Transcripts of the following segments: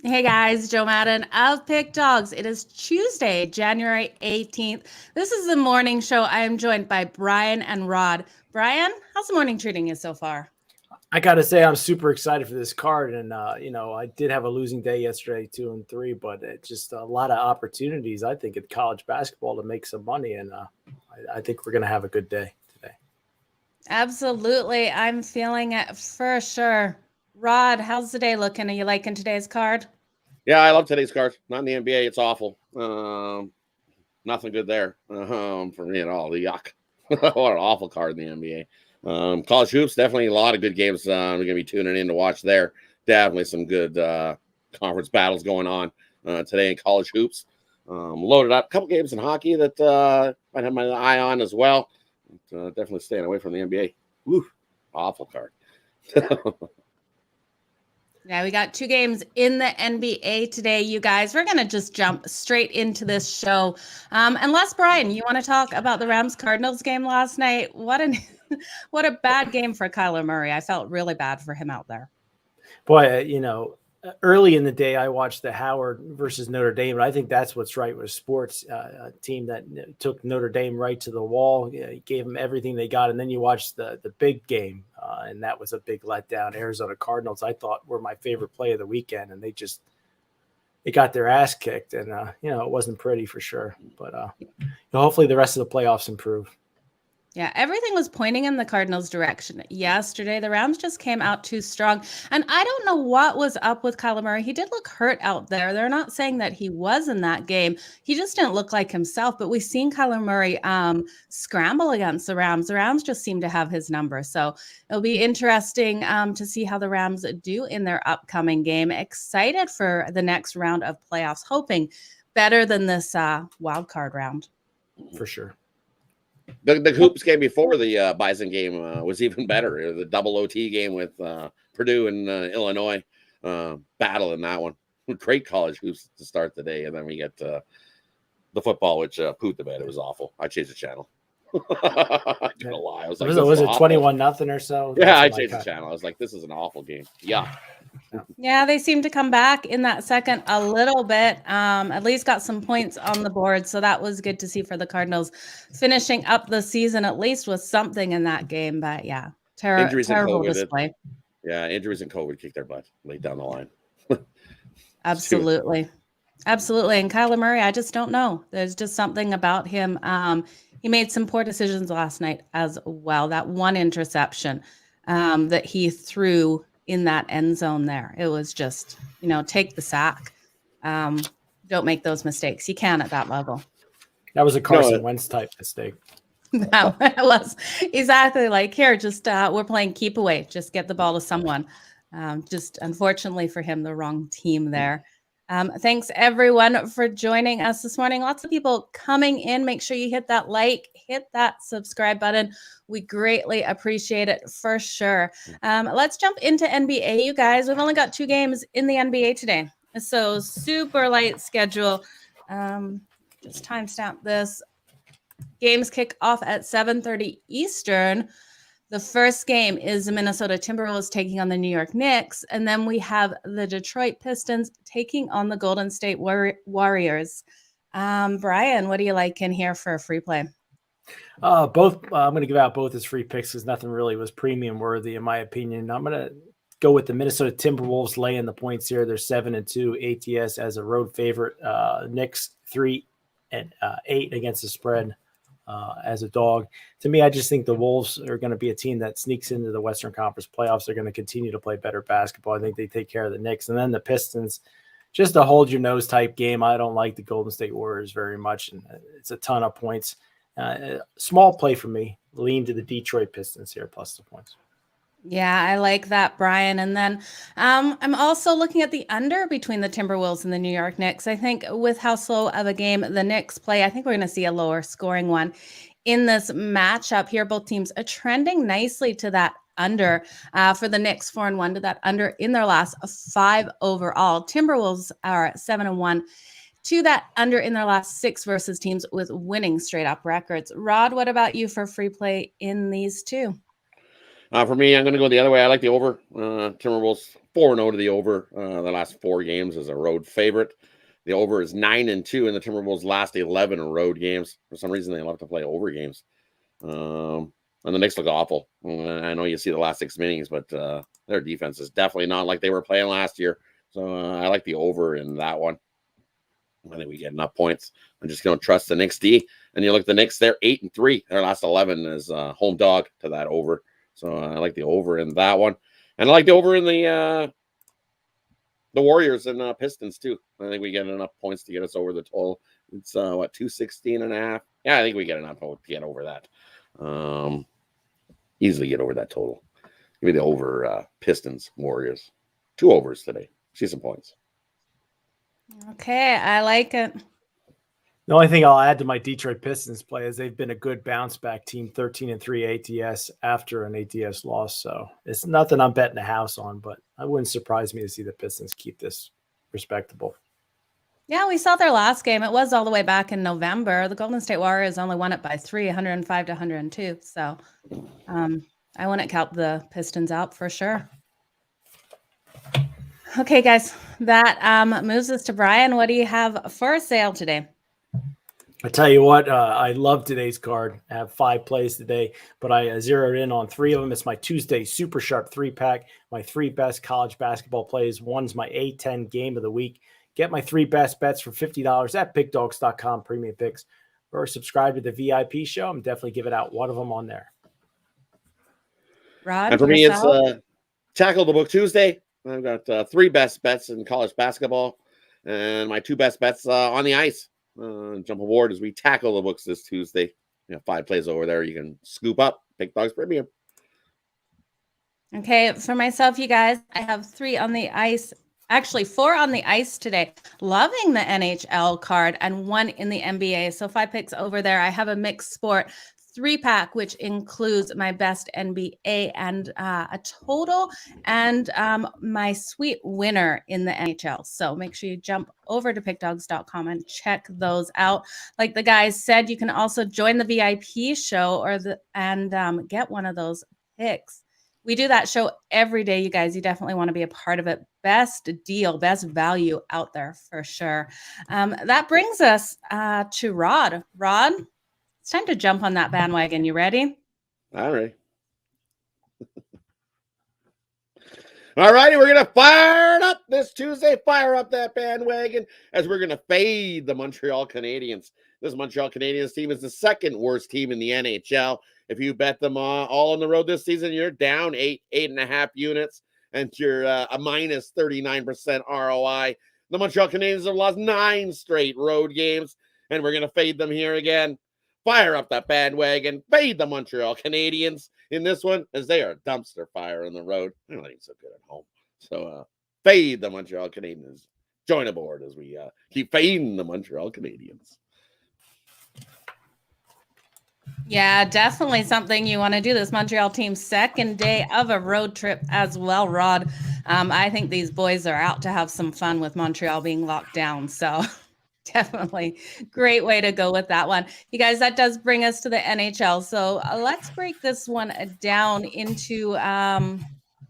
Hey guys, Joe Madden of PickDawgz. It is Tuesday, January 18th. This is the morning show. I am joined by Brian and Rod. Brian, how's the morning treating you so far? I got to say, I'm super excited for this card. And, I did have a losing day yesterday, 2-3, but it's just a lot of opportunities, I think, at college basketball to make some money. And I think we're going to have a good day today. Absolutely. I'm feeling it for sure. Rod, how's the day looking? Are you liking today's card? Yeah, I love today's card. Not in the NBA. It's awful. Nothing good there for me at all. The yuck. What an awful card in the NBA. College hoops, definitely a lot of good games. We're going to be tuning in to watch there. Definitely some good conference battles going on today in college hoops. Loaded up. A couple games in hockey that might have my eye on as well. Definitely staying away from the NBA. Woo, awful card. Yeah, we got two games in the NBA today, you guys. We're going to just jump straight into this show. Unless, Brian, you want to talk about the Rams-Cardinals game last night. What a bad game for Kyler Murray. I felt really bad for him out there. Boy, early in the day, I watched the Howard versus Notre Dame, and I think that's what's right with sports. A team that took Notre Dame right to the wall, gave them everything they got, and then you watch the big game, and that was a big letdown. Arizona Cardinals, I thought, were my favorite play of the weekend, and they got their ass kicked, and it wasn't pretty for sure. But hopefully the rest of the playoffs improve. Yeah, everything was pointing in the Cardinals' direction yesterday. The Rams just came out too strong. And I don't know what was up with Kyler Murray. He did look hurt out there. They're not saying that he was in that game. He just didn't look like himself. But we've seen Kyler Murray scramble against the Rams. The Rams just seem to have his number. So it'll be interesting to see how the Rams do in their upcoming game. Excited for the next round of playoffs, hoping better than this wild card round. For sure. The hoops game before the Bison game was even better. The double OT game with Purdue and Illinois battle in that one. Great college hoops to start the day, and then we get the football, which pooped the bed. It was awful. I changed the channel. I don't know why. I was like, was it 21-0 or so? Yeah, I changed the channel. I was like, this is an awful game. Yeah. Yeah, they seem to come back in that second a little bit. At least got some points on the board. So that was good to see for the Cardinals finishing up the season, at least with something in that game. But yeah, terrible display. Yeah, injuries and COVID kicked their butt late down the line. Absolutely. Absolutely. And Kyler Murray, I just don't know. There's just something about him. He made some poor decisions last night as well. That one interception that he threw in that end zone there. It was just, take the sack. Don't make those mistakes. You can at that level. That was a Carson Wentz type mistake. No, it was exactly like, here, just we're playing keep away. Just get the ball to someone. Just unfortunately for him, the wrong team there. Thanks everyone for joining us this morning. Lots of people coming in. Make sure you hit that like, hit that subscribe button. We greatly appreciate it for sure. Let's jump into NBA, you guys. We've only got 2 games in the NBA today. So super light schedule. Just timestamp this. Games kick off at 7:30 Eastern. The first game is the Minnesota Timberwolves taking on the New York Knicks. And then we have the Detroit Pistons taking on the Golden State Warriors. Brian, what do you like in here for a free play? Both. I'm going to give out both as free picks because nothing really was premium worthy in my opinion. I'm going to go with the Minnesota Timberwolves laying the points here. They're 7-2 ATS as a road favorite. Knicks 3-8 against the spread. As a dog. To me, I just think the Wolves are going to be a team that sneaks into the Western Conference playoffs. They're going to continue to play better basketball. I think they take care of the Knicks. And then the Pistons, just a hold your nose type game. I don't like the Golden State Warriors very much, and it's a ton of points. Small play for me. Lean to the Detroit Pistons here, plus the points. Yeah, I like that, Brian. And then I'm also looking at the under between the Timberwolves and the New York Knicks. I think with how slow of a game the Knicks play, I think we're going to see a lower scoring one in this matchup here. Both teams are trending nicely to that under for the Knicks 4-1 to that under in their last 5 overall. Timberwolves are 7-1 to that under in their last 6 versus teams with winning straight up records. Rod, what about you for free play in these two? For me, I'm going to go the other way. I like the over. Timberwolves 4-0 to the over. The last 4 games is a road favorite. The over is 9-2 in the Timberwolves' last 11 road games. For some reason, they love to play over games. And the Knicks look awful. I know you see the last 6 innings, but their defense is definitely not like they were playing last year. So I like the over in that one. I think we get enough points. I'm just going to trust the Knicks D. And you look at the Knicks, they're 8-3. Their last 11 is home dog to that over. So I like the over in that one. And I like the over in the Warriors and Pistons too. I think we get enough points to get us over the total. It's 216.5. Yeah, I think we get enough to get over that. Easily get over that total. Give me the over Pistons, Warriors. 2 overs today. See some points. Okay, I like it. The only thing I'll add to my Detroit Pistons play is they've been a good bounce back team, 13-3 ATS after an ATS loss. So it's nothing I'm betting a house on, but it wouldn't surprise me to see the Pistons keep this respectable. Yeah, we saw their last game. It was all the way back in November. The Golden State Warriors only won it by 3, 105-102. So I wouldn't count the Pistons out for sure. Okay, guys, that moves us to Brian. What do you have for sale today? I tell you what, I love today's card. I have 5 plays today, but I zeroed in on 3 of them. It's my Tuesday Super Sharp 3-pack, my 3 best college basketball plays. One's my A10 game of the week. Get my 3 best bets for $50 at PickDawgz.com, premium picks, or subscribe to the VIP show. I'm definitely giving out one of them on there. Rod, and for me, it's Tackle the Book Tuesday. I've got 3 best bets in college basketball and my 2 best bets on the ice. Jump aboard as we tackle the books this Tuesday. 5 plays over there. You can scoop up PickDawgz Premium. Okay, for myself, you guys, I have 3 on the ice. Actually, 4 on the ice today. Loving the NHL card and 1 in the NBA. So 5 picks over there. I have a mixed sport 3-pack, which includes my best NBA and a total and my sweet winner in the NHL. So make sure you jump over to PickDawgz.com and check those out. Like the guys said, you can also join the VIP show and get one of those picks. We do that show every day, you guys. You definitely want to be a part of it. Best deal, best value out there for sure. That brings us to Rod. Rod, it's time to jump on that bandwagon. You ready? All right. All righty, we're going to fire it up this Tuesday. Fire up that bandwagon as we're going to fade the Montreal Canadiens. This Montreal Canadiens team is the 2nd worst team in the NHL. If you bet them all on the road this season, you're down 8.5 units, and you're a minus 39% ROI. The Montreal Canadiens have lost 9 straight road games, and we're going to fade them here again. Fire up that bandwagon. Fade the Montreal Canadiens in this one, as they are a dumpster fire on the road. They're not even so good at home. So fade the Montreal Canadiens. Join aboard as we keep fading the Montreal Canadiens. Yeah, definitely something you want to do. This Montreal team's 2nd day of a road trip as well, Rod. I think these boys are out to have some fun with Montreal being locked down. So definitely great way to go with that one. You guys, that does bring us to the NHL. So let's break this one down into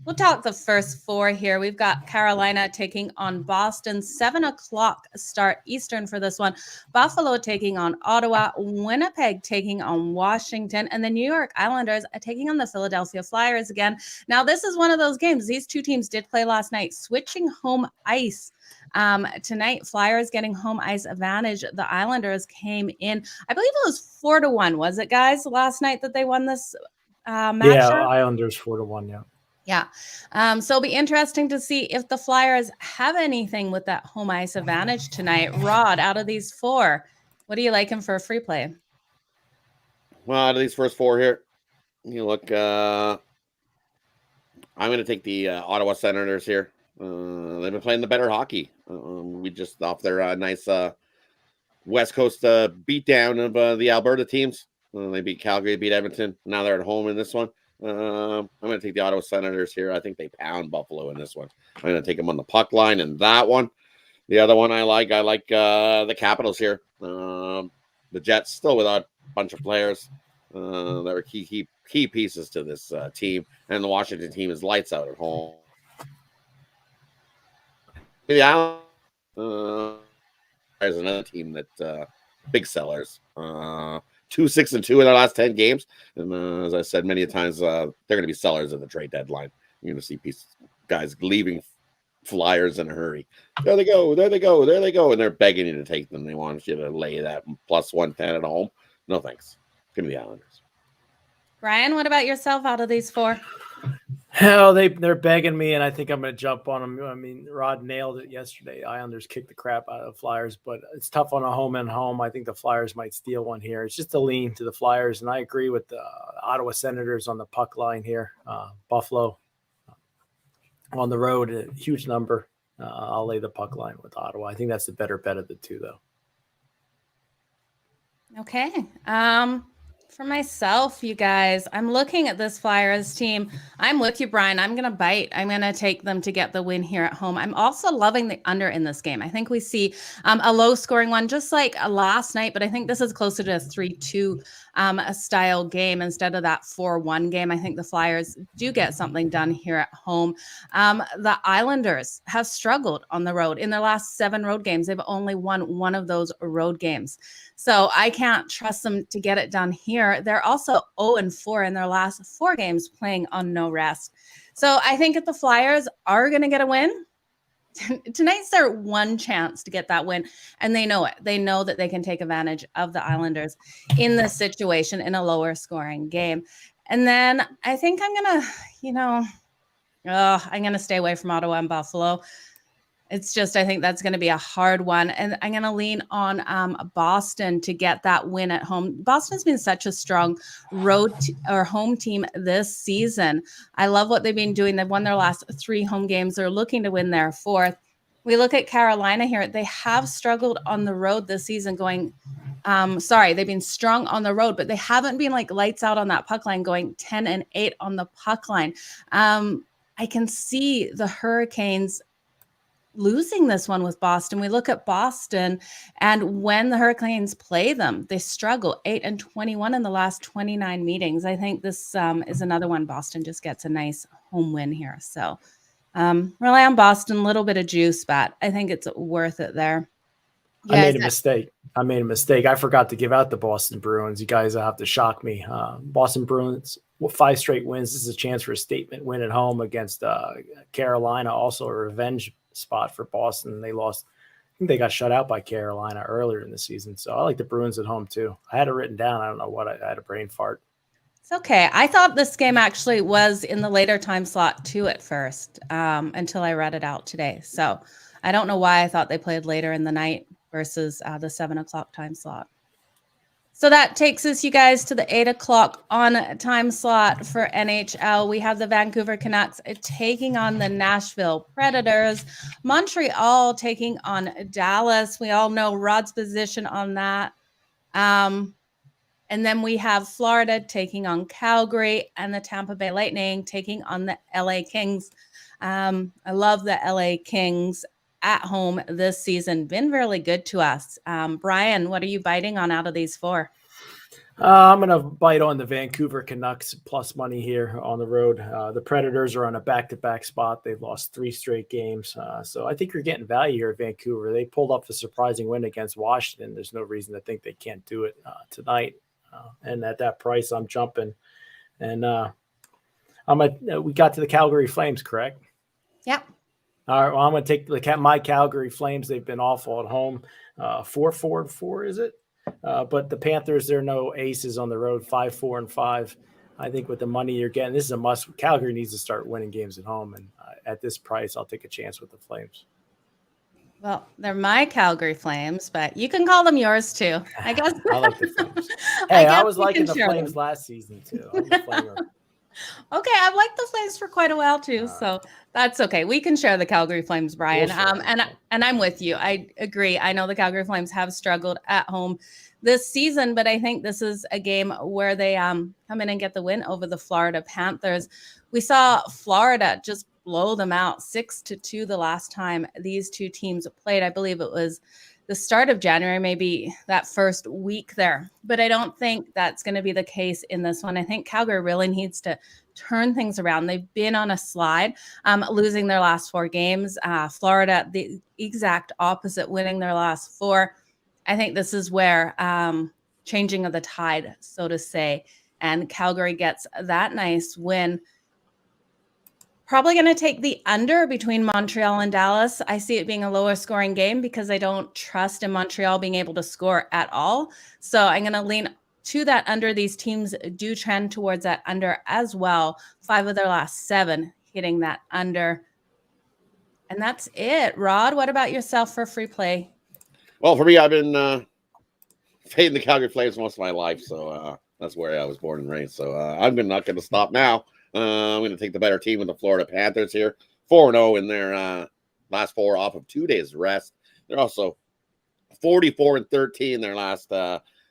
we'll talk the first 4 here. We've got Carolina taking on Boston, 7:00 start Eastern for this one. Buffalo taking on Ottawa, Winnipeg taking on Washington, and the New York Islanders are taking on the Philadelphia Flyers again. Now, this is one of those games. These 2 teams did play last night, switching home ice. Tonight, Flyers getting home ice advantage. The Islanders came in, I believe it was 4-1, was it, guys, last night that they won this matchup? Yeah, Islanders 4-1, yeah. Yeah. So it'll be interesting to see if the Flyers have anything with that home ice advantage tonight. Rod, out of these 4, what are you liking for a free play? Well, out of these first 4 here, you look, I'm going to take the Ottawa Senators here. They've been playing the better hockey. We just off their nice West Coast beatdown of the Alberta teams. They beat Calgary, beat Edmonton. Now they're at home in this one. I'm going to take the Ottawa Senators here. I think they pound Buffalo in this one. I'm going to take them on the puck line in that one. The other one I like the Capitals here. The Jets still without a bunch of players that were key key pieces to this team, and the Washington team is lights out at home. The Islanders is another team that big sellers. 2-6-2 in their last 10 games, and as I said many times, they're going to be sellers at the trade deadline. You're going to see guys leaving Flyers in a hurry. There they go, there they go, there they go, and they're begging you to take them. They want you to lay that plus 110 at home. No thanks. Give me the Islanders. Brian, what about yourself out of these 4? Hell, they're begging me, and I think I'm going to jump on them. I mean, Rod nailed it yesterday. Islanders kicked the crap out of the Flyers, but it's tough on a home and home. I think the Flyers might steal one here. It's just a lean to the Flyers, and I agree with the Ottawa Senators on the puck line here. Buffalo on the road, a huge number. I'll lay the puck line with Ottawa. I think that's the better bet of the two, though. Okay. For myself, you guys, I'm looking at this Flyers team. I'm with you, Brian. I'm going to bite. I'm going to take them to get the win here at home. I'm also loving the under in this game. I think we see a low-scoring one, just like last night, but I think this is closer to a 3-2 style game instead of that 4-1 game. I think the Flyers do get something done here at home. The Islanders have struggled on the road. In their last 7 road games, they've only won one of those road games. So I can't trust them to get it done here. They're also 0-4 in their last 4 games playing on no rest. So I think if the Flyers are going to get a win, tonight's their one chance to get that win. And they know it. They know that they can take advantage of the Islanders in this situation in a lower scoring game. And then I think I'm going to, I'm going to stay away from Ottawa and Buffalo. It's just, I think that's going to be a hard one. And I'm going to lean on Boston to get that win at home. Boston's been such a strong home team this season. I love what they've been doing. They've won their last 3 home games. They're looking to win their 4th. We look at Carolina here. They have struggled on the road this season they've been strong on the road, but they haven't been like lights out on that puck line, going 10-8 on the puck line. I can see the Hurricanes losing this one with Boston. We look at Boston, and when the Hurricanes play them, they struggle. 8-21 in the last 29 meetings. I think this is another one. Boston just gets a nice home win here. So rely on Boston, a little bit of juice, but I think it's worth it there. I made a mistake. I forgot to give out the Boston Bruins. You guys have to shock me. Boston Bruins, 5 straight wins. This is a chance for a statement win at home against Carolina. Also a revenge spot for Boston. They lost. I think they got shut out by Carolina earlier in the season. So I like the Bruins at home too. I had it written down. I don't know what. I had a brain fart. It's okay. I thought this game actually was in the later time slot too at first, until I read it out today. So I don't know why I thought they played later in the night versus the 7:00 time slot. So that takes us, you guys, to the 8:00 on time slot for NHL. We have the Vancouver Canucks taking on the Nashville Predators. Montreal taking on Dallas. We all know Rod's position on that. And then we have Florida taking on Calgary, and the Tampa Bay Lightning taking on the LA Kings. I love the LA Kings at home this season. Been really good to us. Brian, what are you biting on out of these 4? I'm going to bite on the Vancouver Canucks plus money here on the road. The Predators are on a back-to-back spot. They've lost 3 straight games. So I think you're getting value here at Vancouver. They pulled up a surprising win against Washington. There's no reason to think they can't do it tonight. And at that price, I'm jumping. And we got to the Calgary Flames, correct? Yep. All right, well, I'm going to take my Calgary Flames. They've been awful at home. 4-4-4, is it? But the Panthers, they're no aces on the road, 5-4-5. I think with the money you're getting, this is a must. Calgary needs to start winning games at home. And at this price, I'll take a chance with the Flames. Well, they're my Calgary Flames, but you can call them yours too, I guess. I like the Flames. Hey, I was liking the Flames last season too. I'm a Flamer. Okay, I've liked the Flames for quite a while too, so that's okay. We can share the Calgary Flames, Brian. And I'm with you. I agree. I know the Calgary Flames have struggled at home this season, but I think this is a game where they come in and get the win over the Florida Panthers. We saw Florida just blow them out 6-2 the last time these two teams played. I believe it was the start of January, maybe that first week there. But I don't think that's going to be the case in this one. I think Calgary really needs to turn things around. They've been on a slide, losing their last 4 games. Florida, the exact opposite, winning their last 4. I think this is where changing of the tide, so to say, and Calgary gets that nice win. Probably going to take the under between Montreal and Dallas. I see it being a lower scoring game because I don't trust in Montreal being able to score at all. So I'm going to lean to that under. These teams do trend towards that under as well. 5 of their last 7 hitting that under. And that's it. Rod, what about yourself for free play? Well, for me, I've been fading the Calgary Flames most of my life. So that's where I was born and raised. So I'm not going to stop now. I'm going to take the better team with the Florida Panthers here. 4-0 in their last 4 off of 2 days rest. They're also 44-13 their last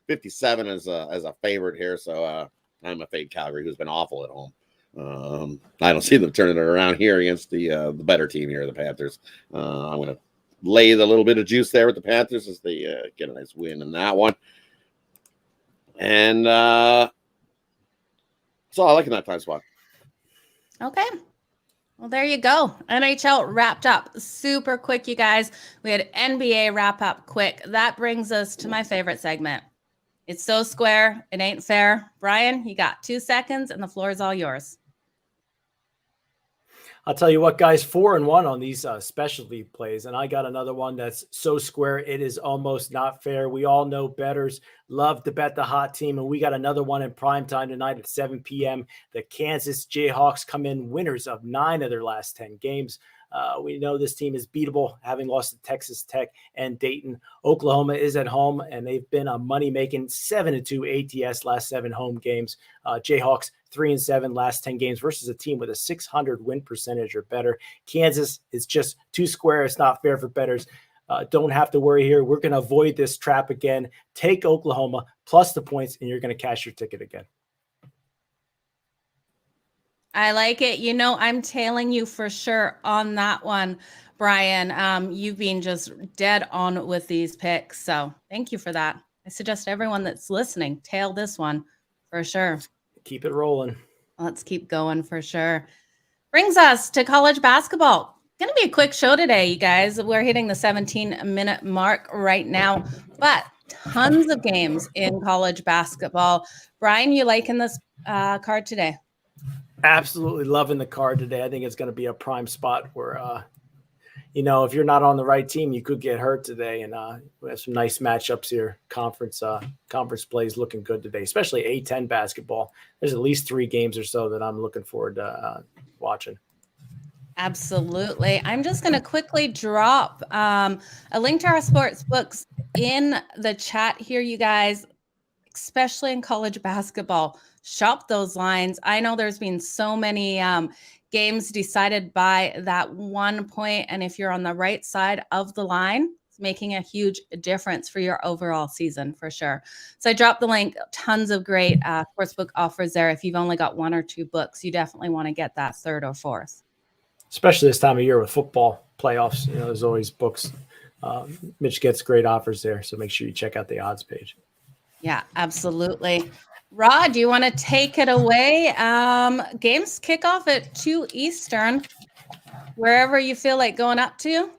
57 as a favorite here. So I'm a fade Calgary, who's been awful at home. I don't see them turning it around here against the better team here, the Panthers. I'm going to lay the little bit of juice there with the Panthers as they get a nice win in that one. And so I like in that time spot. Okay. Well, there you go. NHL wrapped up super quick, you guys. We had NBA wrap up quick. That brings us to my favorite segment. It's so square. It ain't fair. Brian, you got 2 seconds and the floor is all yours. I'll tell you what, guys, 4-1 on these specialty plays. And I got another one that's so square, it is almost not fair. We all know bettors love to bet the hot team. And we got another one in primetime tonight at 7 p.m. The Kansas Jayhawks come in winners of 9 of their last 10 games. We know this team is beatable, having lost to Texas Tech and Dayton. Oklahoma is at home, and they've been a money-making 7-2 ATS last 7 home games. Jayhawks 3-7 last 10 games versus a team with a 600 win percentage or better. Kansas is just too square. It's not fair for bettors. Don't have to worry here. We're going to avoid this trap again. Take Oklahoma plus the points, and you're going to cash your ticket again. I like it. You know, I'm tailing you for sure on that one, Brian. You've been just dead on with these picks. So thank you for that. I suggest everyone that's listening, tail this one for sure. Keep it rolling. Let's keep going for sure. Brings us to college basketball. Going to be a quick show today, you guys. We're hitting the 17-minute mark right now, but tons of games in college basketball. Brian, you liking this card today? Absolutely loving the card today. I think it's going to be a prime spot where, if you're not on the right team, you could get hurt today. And we have some nice matchups here. Conference plays looking good today, especially A10 basketball. There's at least 3 games or so that I'm looking forward to watching. Absolutely. I'm just going to quickly drop a link to our sports books in the chat here, you guys, especially in college basketball. Shop those lines. I know there's been so many games decided by that 1 point. And if you're on the right side of the line, it's making a huge difference for your overall season for sure. So I dropped the link. Tons of great sportsbook offers there. If you've only got 1 or 2 books, you definitely want to get that 3rd or 4th. Especially this time of year with football playoffs. There's always books. Mitch gets great offers there. So make sure you check out the odds page. Yeah, absolutely. Rod, do you want to take it away? Games kick off at 2 Eastern. Wherever you feel like going up to,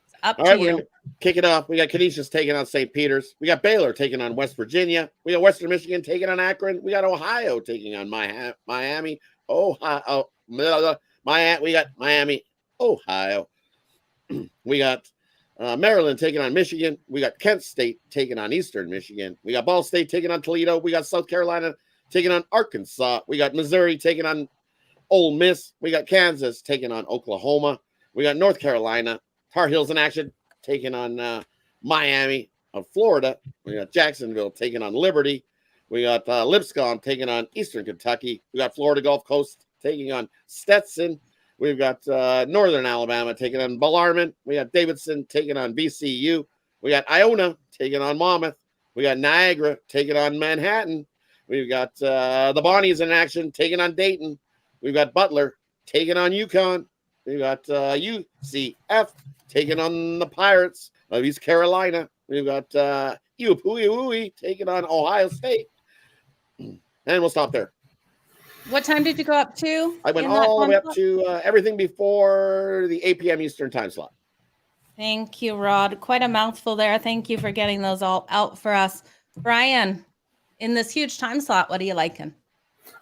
it's up to you. Kick it off. We got Canisius taking on St. Peter's. We got Baylor taking on West Virginia. We got Western Michigan taking on Akron. We got Ohio taking on Miami. Ohio. We got Miami, Ohio. We got Maryland taking on Michigan. We got Kent State taking on Eastern Michigan. We got Ball State taking on Toledo. We got South Carolina taking on Arkansas. We got Missouri taking on Ole Miss. We got Kansas taking on Oklahoma. We got North Carolina, Tar Heels in action, taking on Miami of Florida. We got Jacksonville taking on Liberty. We got Lipscomb taking on Eastern Kentucky. We got Florida Gulf Coast taking on Stetson. We've got Northern Alabama taking on Bellarmine. We got Davidson taking on VCU. We got Iona taking on Monmouth. We got Niagara taking on Manhattan. We've got the Bonnies in action taking on Dayton. We've got Butler taking on UConn. We've got UCF taking on the Pirates of East Carolina. we've got Iwapui taking on Ohio State. And we'll stop there. What time did you go up to? I went all the way up to everything before the 8 p.m. Eastern time slot. Thank you, Rod. Quite a mouthful there. Thank you for getting those all out for us. Brian, in this huge time slot, what are you liking?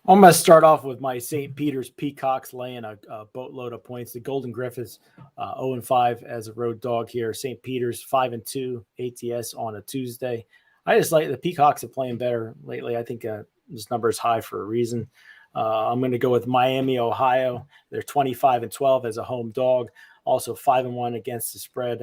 I'm going to start off with my St. Peter's Peacocks laying a boatload of points. The Golden Griffins 0-5 as a road dog here. St. Peter's 5-2 ATS on a Tuesday. I just like the Peacocks are playing better lately. I think this number is high for a reason. I'm going to go with Miami, Ohio. They're 25-12 as a home dog. Also 5-1 against the spread.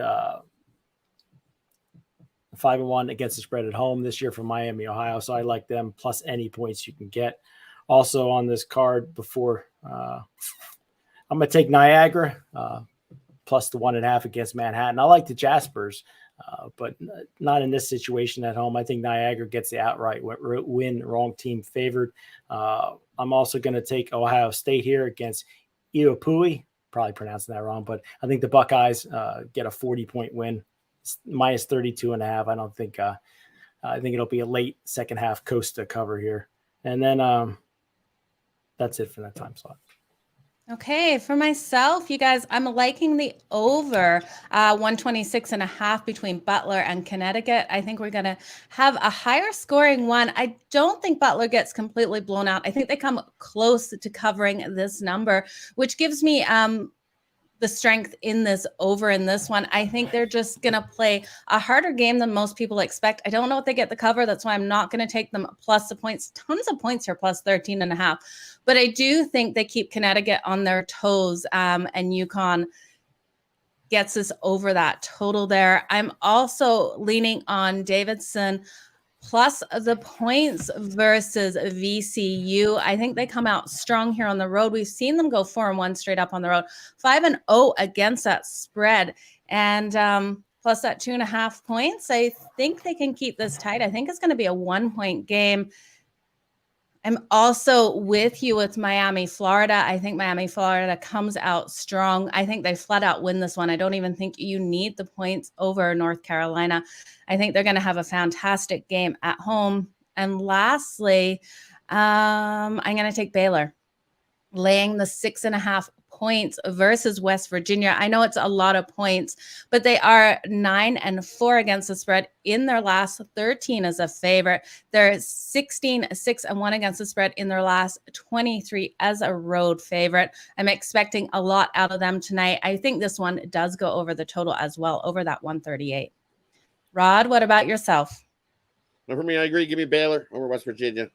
5-1 against the spread at home this year for Miami, Ohio. So I like them plus any points you can get. Also on this card before, I'm going to take Niagara plus the 1.5 against Manhattan. I like the Jaspers, but not in this situation at home. I think Niagara gets the outright win, wrong team favored. I'm also going to take Ohio State here against Iwapui. Probably pronouncing that wrong, but I think the Buckeyes get a 40-point win, minus 32.5. I think it'll be a late second half Costa cover here. And then that's it for that time slot. Okay, for myself, you guys, I'm liking the over 126.5 between Butler and Connecticut. I think we're going to have a higher scoring one. I don't think Butler gets completely blown out. I think they come close to covering this number, which gives me the strength in this over in this one. I think they're just going to play a harder game than most people expect. I don't know if they get the cover. That's why I'm not going to take them plus the points. Tons of points here, plus 13.5. But I do think they keep Connecticut on their toes, and UConn gets us over that total there. I'm also leaning on Davidson plus the points versus VCU. I think they come out strong here on the road. We've seen them go 4-1 straight up on the road, 5-0 against that spread. And plus that 2.5 points, I think they can keep this tight. I think it's going to be a 1-point game. I'm also with you with Miami, Florida. I think Miami, Florida comes out strong. I think they flat out win this one. I don't even think you need the points over North Carolina. I think they're going to have a fantastic game at home. And lastly, I'm going to take Baylor, laying the 6.5 points versus West Virginia. I know it's a lot of points, but they are 9-4 against the spread in their last 13 as a favorite. They're 16-6-1 against the spread in their last 23 as a road favorite. I'm expecting a lot out of them tonight. I think this one does go over the total as well, over that 138. Rod, what about yourself? Now for me, I agree. Give me Baylor over West Virginia.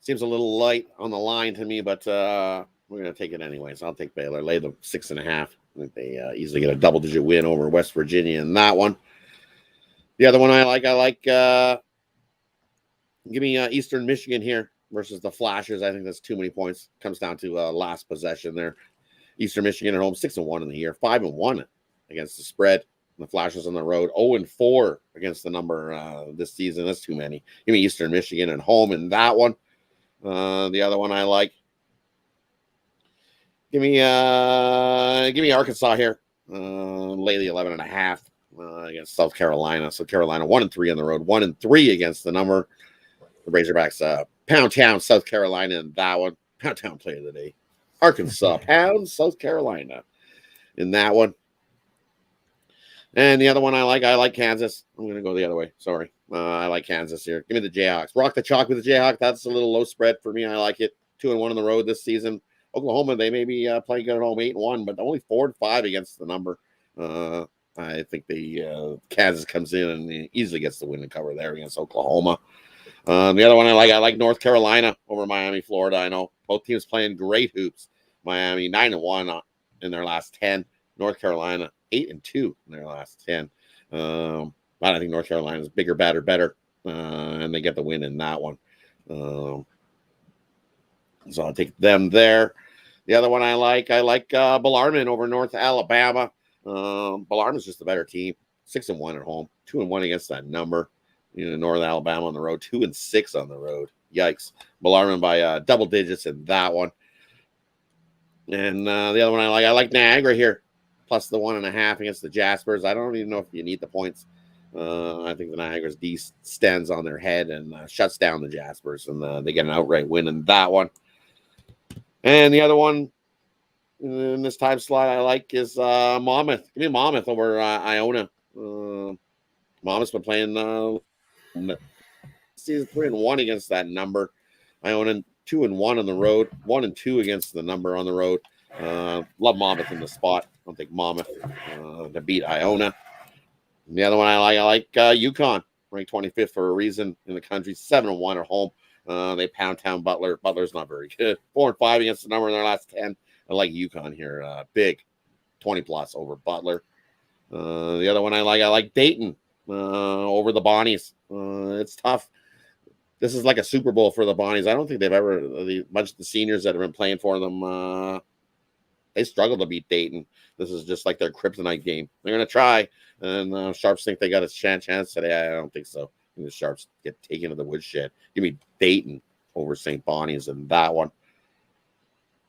Seems a little light on the line to me, but we're going to take it anyways. I'll take Baylor. Lay the 6.5. I think they easily get a double-digit win over West Virginia in that one. The other one I like, give me Eastern Michigan here versus the Flashers. I think that's too many points. Comes down to last possession there. Eastern Michigan at home, 6-1 in the year, 5-1 against the spread. The Flashers on the road, 0-4 against the number this season. That's too many. Give me Eastern Michigan at home in that one. The other one I like. Give me Arkansas here. Lay the 11.5 against South Carolina. So Carolina 1-3 on the road, 1-3 against the number. The Razorbacks pound town South Carolina in that one. Pound town play of the day. Arkansas pound South Carolina in that one. And the other one I like Kansas. I'm going to go the other way. Sorry. I like Kansas here. Give me the Jayhawks. Rock the chalk with the Jayhawks. That's a little low spread for me. I like it. 2-1 on the road this season. Oklahoma, they may be playing good at home, 8-1, but only 4-5 against the number. I think the Kansas comes in and easily gets the win and cover there against Oklahoma. The other one I like North Carolina over Miami, Florida. I know both teams playing great hoops. Miami 9-1 in their last 10. North Carolina 8-2 in their last 10. But I think North Carolina is bigger, badder, better, and they get the win in that one. So I'll take them there. The other one I like Bellarmine over North Alabama. Bellarmine's just a better team. 6-1 at home, 2-1 against that number. North Alabama on the road, 2-6 on the road. Yikes! Bellarmine by double digits in that one. And the other one I like Niagara here. plus the 1.5 against the Jaspers. I don't even know if you need the points. I think the Niagara's D stands on their head and shuts down the Jaspers, and they get an outright win in that one. And the other one in this time slot I like is Monmouth. Give me Monmouth over Iona. Monmouth's been playing season 3-1 against that number. Iona 2-1 on the road, 1-2 against the number on the road. Love Monmouth in the spot. I'll take Monmouth to beat Iona. And the other one I like UConn, ranked 25th for a reason in the country, 7-1 at home. They pound town Butler. Butler's not very good. 4-5 against the number in their last 10. I like UConn here, big, 20+ over Butler. The other one I like Dayton over the Bonnies. It's tough. This is like a Super Bowl for the Bonnies. I don't think they've ever, a bunch of the seniors that have been playing for them, they struggle to beat Dayton. This is just like their kryptonite game. They're going to try, and Sharps think they got a chance today. I don't think so. I think the Sharps get taken to the woodshed. Give me Dayton over St. Bonnie's in that one.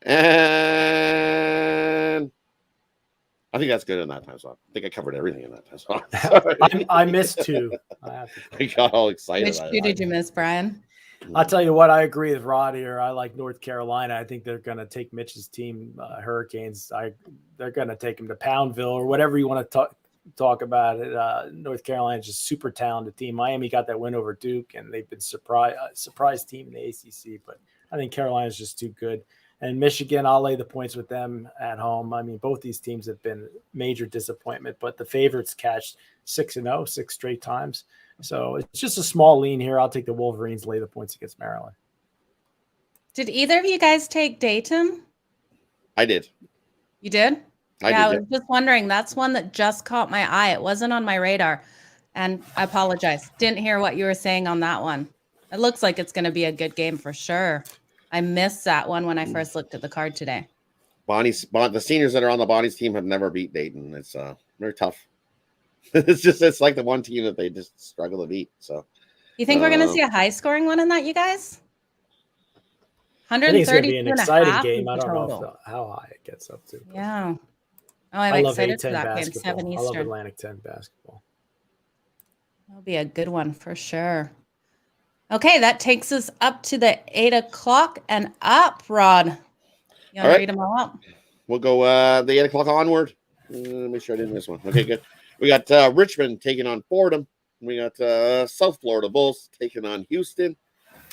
And I think that's good in that time slot. I think I covered everything in that time slot. I missed 2. I got all excited. Which 2 did you miss, Brian? I'll tell you what, I agree with Rod here. I like North Carolina. I think they're going to take Mitch's team, Hurricanes. They're going to take them to Poundville or whatever you want to talk about it. North Carolina is just a super talented team. Miami got that win over Duke, and they've been surprise team in the ACC. But I think Carolina's just too good. And Michigan, I'll lay the points with them at home. I mean, both these teams have been major disappointment, but the favorites catched 6-0 6 straight times. So it's just a small lean here. I'll take the Wolverines, lay the points against Maryland. Did either of you guys take Dayton? I did. You did? I was just wondering. That's one that just caught my eye. It wasn't on my radar. And I apologize. Didn't hear what you were saying on that one. It looks like it's going to be a good game for sure. I missed that one when I first looked at the card today. The seniors that are on the Bonnies team have never beat Dayton. It's very tough. It's like the one team that they just struggle to beat. So you think we're going to see a high scoring one in that, you guys? 130. I think it's going to be an exciting game. I don't know how high it gets up to. Yeah. Oh, I'm excited for that game. 7 Eastern. I love Atlantic 10 basketball. That'll be a good one for sure. Okay, that takes us up to the 8 o'clock and up, Rod. You want to read them all up? We'll go the 8 o'clock onward. Make sure I didn't miss one. Okay, good. We got Richmond taking on Fordham. We got South Florida Bulls taking on Houston.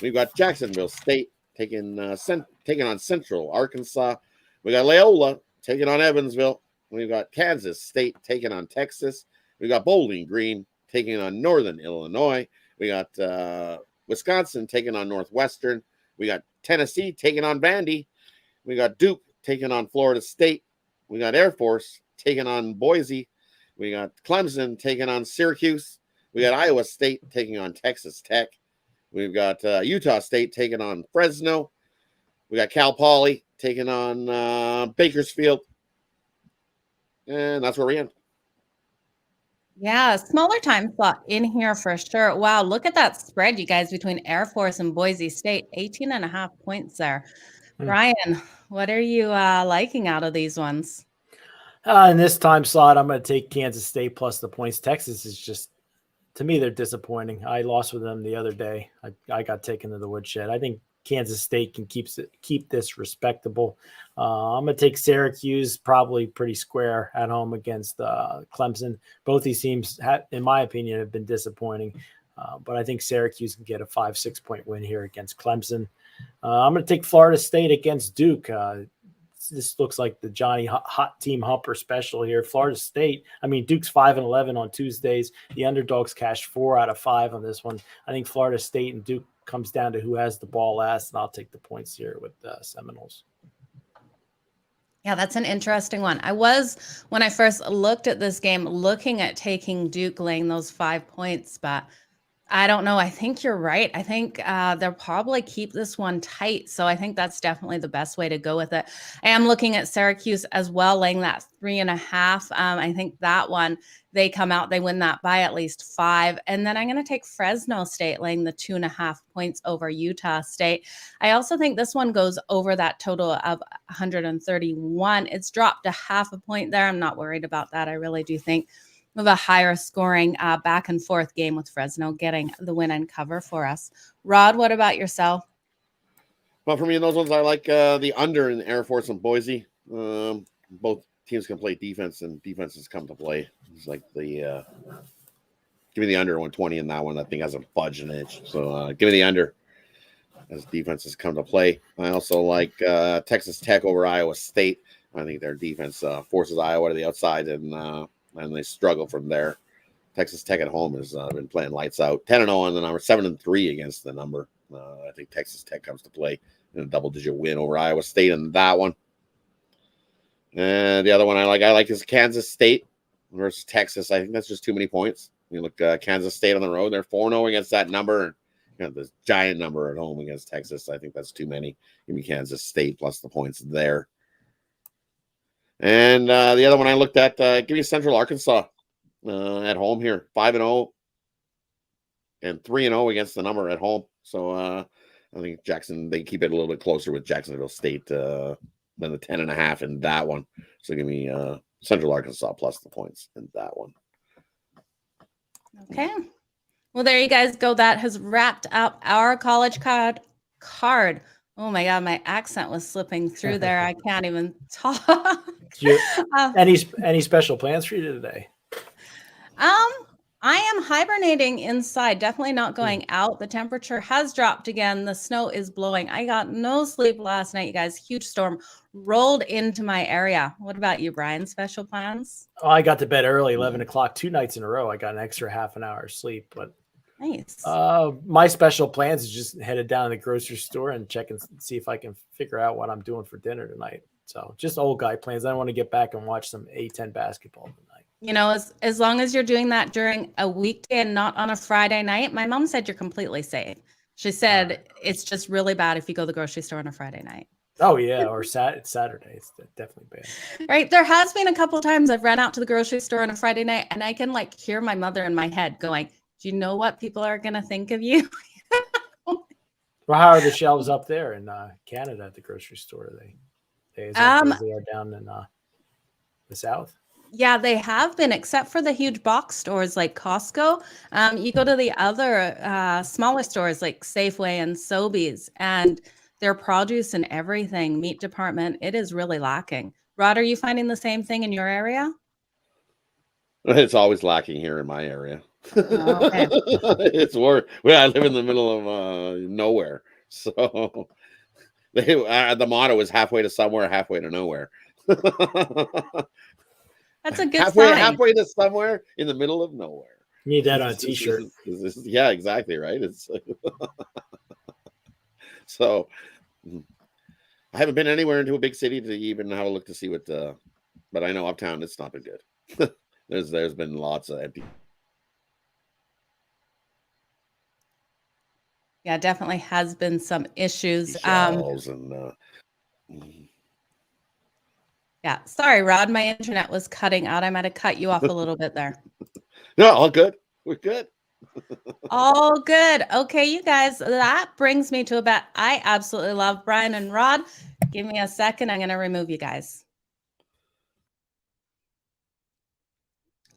We've got Jacksonville State taking on Central Arkansas. We got Loyola taking on Evansville. We've got Kansas State taking on Texas. We got Bowling Green taking on Northern Illinois. We got Wisconsin taking on Northwestern. We got Tennessee taking on Vandy. We got Duke taking on Florida State. We got Air Force taking on Boise. We got Clemson taking on Syracuse. We got Iowa State taking on Texas Tech. We've got Utah State taking on Fresno. We got Cal Poly taking on Bakersfield. And that's where we end. Yeah, smaller time slot in here for sure. Wow, look at that spread, you guys, between Air Force and Boise State. 18.5 points there. Brian, what are you liking out of these ones? In this time slot, I'm going to take Kansas State plus the points. Texas is just, to me, they're disappointing. I lost with them the other day. I got taken to the woodshed. I think Kansas State can keep this respectable. I'm going to take Syracuse, probably pretty square at home against Clemson. Both these teams, in my opinion, have been disappointing. But I think Syracuse can get a 5-6 point win here against Clemson. I'm going to take Florida State against Duke. This looks like the Johnny Hot Team Humper special here. Florida State, Duke's 5-11 on Tuesdays. The underdogs cashed 4 out of 5 on this one. I think Florida State and Duke comes down to who has the ball last, and I'll take the points here with the Seminoles. Yeah, that's an interesting one. I was, when I first looked at this game, looking at taking Duke laying those 5 points, but I don't know. I think you're right. I think they'll probably keep this one tight. So I think that's definitely the best way to go with it. I am looking at Syracuse as well, laying that 3.5. I think that one, they come out, they win that by at least 5. And then I'm going to take Fresno State, laying the 2.5 points over Utah State. I also think this one goes over that total of 131. It's dropped a 0.5 point there. I'm not worried about that. I really do think of a higher scoring back and forth game with Fresno getting the win and cover for us. Rod, what about yourself? Well, for me, in those ones, I like the under in Air Force and Boise. Both teams can play defense, and defenses come to play. It's like the give me the under 120 in that one. I think has a fudge an inch. So give me the under as defenses come to play. I also like Texas Tech over Iowa State. I think their defense forces Iowa to the outside, and they struggle from there. Texas Tech at home has been playing lights out. 10-0 on the number, 7-3 against the number. I think Texas Tech comes to play in a double-digit win over Iowa State in that one. And the other one I like is Kansas State versus Texas. I think that's just too many points. You look Kansas State on the road; they're 4-0 against that number. This giant number at home against Texas. I think that's too many. Give me Kansas State plus the points there. And the other one I looked at, give me Central Arkansas at home here, 5-0 and 3-0 against the number at home. So I think they keep it a little bit closer with Jacksonville State than the 10.5 in that one. So give me Central Arkansas plus the points in that one. Okay. Well, there you guys go. That has wrapped up our college card. Oh my God, my accent was slipping through there. I can't even talk. Any special plans for you today? I am hibernating inside, definitely not going out. The temperature has dropped again. The snow is blowing. I got no sleep last night, you guys. Huge storm rolled into my area. What about you, Brian? Special plans? Oh, I got to bed early, 11 o'clock, 2 nights in a row. I got an extra half an hour of sleep, but nice. My special plans is just headed down to the grocery store and check and see if I can figure out what I'm doing for dinner tonight. So just old guy plans. I want to get back and watch some A-10 basketball tonight. You know, as long as you're doing that during a weekday and not on a Friday night, my mom said you're completely safe. She said it's just really bad if you go to the grocery store on a Friday night. Oh, yeah, or it's Saturday. It's definitely bad. Right. There has been a couple of times I've run out to the grocery store on a Friday night, and I can hear my mother in my head going, do you know what people are going to think of you? Well, how are the shelves up there in Canada at the grocery store? Are they as good as they are down in the South? Yeah, they have been, except for the huge box stores like Costco. You go to the other smaller stores like Safeway and Sobeys, and their produce and everything, meat department, it is really lacking. Rod, are you finding the same thing in your area? It's always lacking here in my area. Oh, okay. It's worse. I live in the middle of nowhere. So the motto is halfway to somewhere, halfway to nowhere. That's a good sign. Halfway to somewhere in the middle of nowhere. You need that on a t-shirt. Yeah, exactly. Right. It's so I haven't been anywhere into a big city to even have a look to see what but I know uptown it's not been good. There's been lots of empty. Yeah, definitely has been some issues. Yeah, sorry, Rod, my internet was cutting out. I might have cut you off a little bit there. No, all good. We're good. All good. Okay, you guys, that brings me to a bet I absolutely love. Brian and Rod, give me a second. I'm going to remove you guys.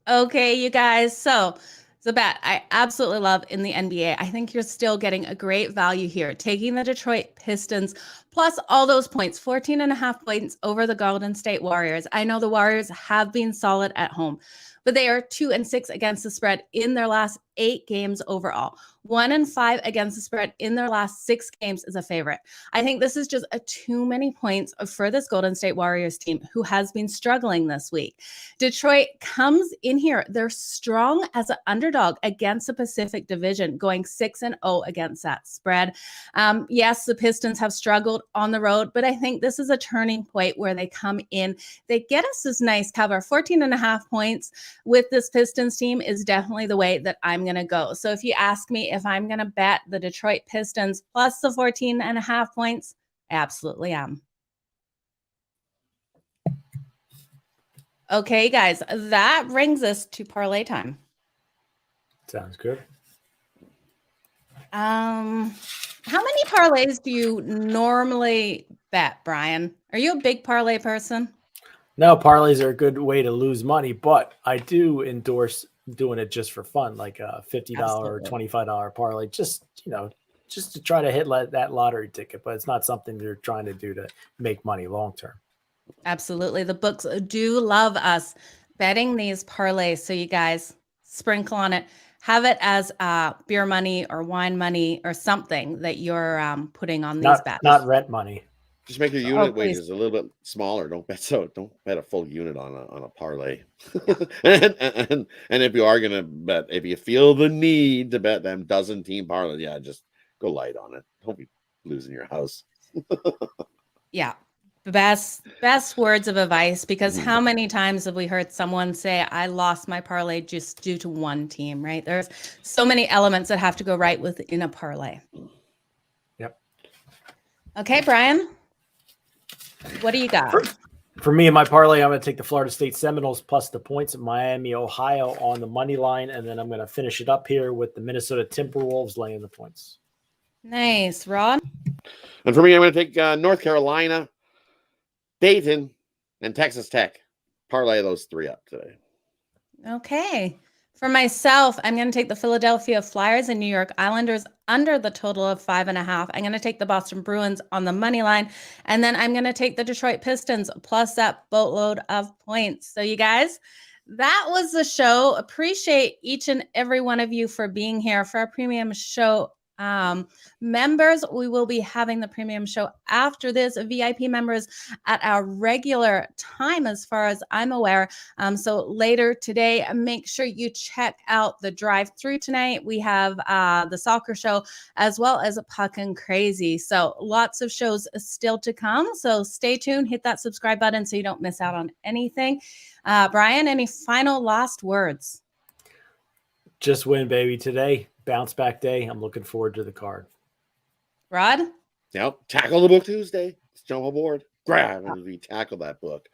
Okay, you guys. So it's a bet I absolutely love in the NBA. I think you're still getting a great value here. Taking the Detroit Pistons plus all those points, 14.5 points over the Golden State Warriors. I know the Warriors have been solid at home, but they are 2-6 against the spread in their last 8 games overall. 1-5 against the spread in their last 6 games as a favorite. I think this is just too many points for this Golden State Warriors team who has been struggling this week. Detroit comes in here. They're strong as an underdog against the Pacific Division, going 6-0 against that spread. Yes, the Pistons have struggled on the road, but I think this is a turning point where they come in. They get us this nice cover. 14.5 points with this Pistons team is definitely the way that I'm going to go. So if you ask me if I'm going to bet the Detroit Pistons plus the 14.5 points, I absolutely am. Okay, guys, that brings us to parlay time. Sounds good. How many parlays do you normally bet, Brian? Are you a big parlay person? No, parlays are a good way to lose money, but I do endorse doing it just for fun, like a $50 or $25 parlay, just to try to hit that lottery ticket. But it's not something they're trying to do to make money long term. Absolutely. The books do love us betting these parlays. So you guys sprinkle on it. Have it as beer money or wine money or something that you're putting on these bets. Not rent money. Just make your unit wages a little bit smaller. Don't bet a full unit on a parlay. and if you are gonna bet, if you feel the need to bet them dozen team parlays, yeah, just go light on it. Don't be losing your house. Yeah. Best words of advice, because how many times have we heard someone say, I lost my parlay just due to one team, right? There's so many elements that have to go right within a parlay. Yep. Okay, Brian, what do you got? For me and my parlay, I'm going to take the Florida State Seminoles plus the points at Miami, Ohio on the money line. And then I'm going to finish it up here with the Minnesota Timberwolves laying the points. Nice. Rod? And for me, I'm going to take North Carolina, Dayton, and Texas Tech. Parlay those three up today. Okay. For myself, I'm going to take the Philadelphia Flyers and New York Islanders under the total of 5.5. I'm going to take the Boston Bruins on the money line. And then I'm going to take the Detroit Pistons plus that boatload of points. So you guys, that was the show. Appreciate each and every one of you for being here for our premium show. Members, we will be having the premium show after this. VIP members at our regular time, as far as I'm aware. So later today, make sure you check out the drive-through tonight. We have the soccer show as well as Puck and Crazy. So lots of shows still to come. So stay tuned, hit that subscribe button so you don't miss out on anything. Brian, any final last words? Just win, baby, today. Bounce back day. I'm looking forward to the card. Rod? Yep. Tackle the book Tuesday. Let's jump aboard. Grab and we tackle that book.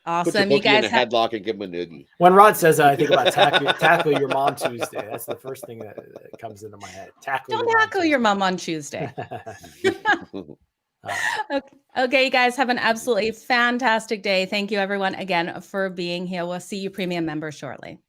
Awesome. Put your You guys in a headlock and give him a noogie. When Rod says that, I think about tackle your mom Tuesday. That's the first thing that comes into my head. Don't tackle your mom on Tuesday. Okay, you guys have an absolutely fantastic day. Thank you, everyone, again, for being here. We'll see you premium members shortly.